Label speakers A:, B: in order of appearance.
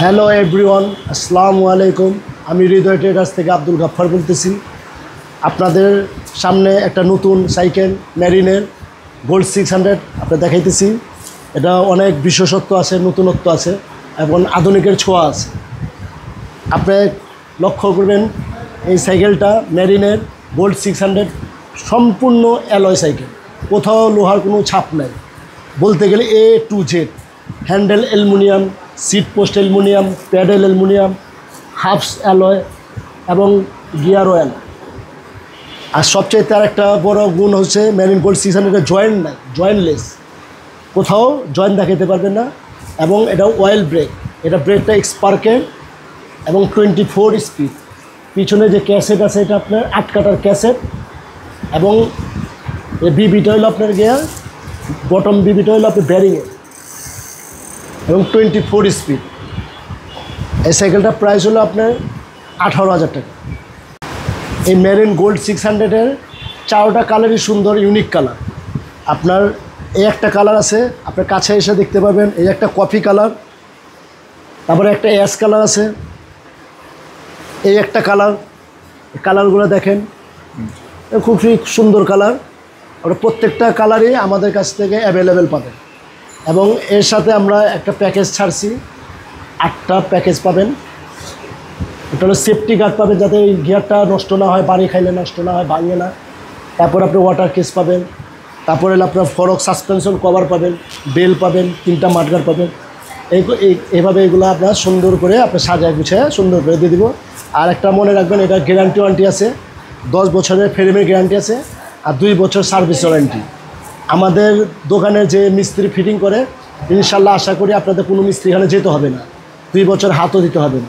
A: Hello everyone, আসসালামু আলাইকুম। আমি হৃদয় ট্রেডার্স থেকে আব্দুল গাফফার বলতেছি। আপনাদের সামনে একটা নতুন সাইকেল মেরিনের গোল্ড 600 আপনাদের দেখাইতেছি। এটা অনেক বিশেষত্ব আছে, নতুনত্ব আছে এবং আধুনিকের ছোঁয়া আছে। আপনি লক্ষ্য করবেন এই সাইকেলটা মেরিনের গোল্ড 600 সম্পূর্ণ অ্যালয় সাইকেল, কোথাও লোহার কোনো ছাপ নাই বলতে গেলে A to Z। Handle aluminium, seat post aluminium, pedal aluminium, hubs alloy এবং গিয়ার অয়েল। আর সবচেয়ে তার একটা বড় গুণ হচ্ছে মেরিন গোল্ড 600 জয়েন্ট নাই, জয়েন্টলেস, কোথাও জয়েন্ট দেখাতে পারবেন না। এবং এটা অয়েল ব্রেক, এটা ব্রেকটা এক্সপার্কের এবং 24 স্পিড। পিছনে যে ক্যাসেট আছে এটা আপনার 8 কাটার ক্যাসেট এবং বিবিটা হলো আপনার গিয়ার, বটম বিবিটা হলো আপনার ব্যারিংয়ের এবং 24 স্পিড। এই সাইকেলটার প্রাইস হলো আপনার 18,000 টাকা। এই মেরিন গোল্ড 600-এর 4টা কালারই সুন্দর, ইউনিক কালার। আপনার এই একটা কালার আছে, আপনার কাছে এসে দেখতে পাবেন। এই একটা কফি কালার, তারপরে একটা অ্যাশ কালার আছে, এই একটা কালার। কালারগুলো দেখেন, খুবই সুন্দর কালার। ওরা প্রত্যেকটা কালারই আমাদের কাছ থেকে অ্যাভেলেবেল পাবেন। এবং এর সাথে আমরা একটা প্যাকেজ ছাড়ছি, 8টা প্যাকেজ পাবেন। এটা হলো সেফটি গার্ড পাবেন, যাতে এই গিয়ারটা নষ্ট না হয়, পানি খাইলে নষ্ট না হয়, ভাঙে না। তারপর আপনি ওয়াটার কেস পাবেন, তারপরে আপনার ফরক সাসপেনশন কভার পাবেন, বেল পাবেন, 3টা মাডগার্ড পাবেন। এইভাবে এগুলো আপনার সুন্দর করে আপনার সাজায় গুছিয়ে সুন্দর করে দিয়ে দিব। আর একটা মনে রাখবেন, এটা গ্যারান্টি ওয়ারেন্টি আছে, 10 বছরের ফ্রেমের গ্যারান্টি আছে আর 2 বছর সার্ভিস ওয়ারেন্টি। আমাদের দোকানে যে মিস্ত্রি ফিটিং করে, ইনশাল্লাহ আশা করি আপনাদের কোনো মিস্ত্রি এখানে যেতে হবে না, 2 বছর হাতও দিতে হবে না।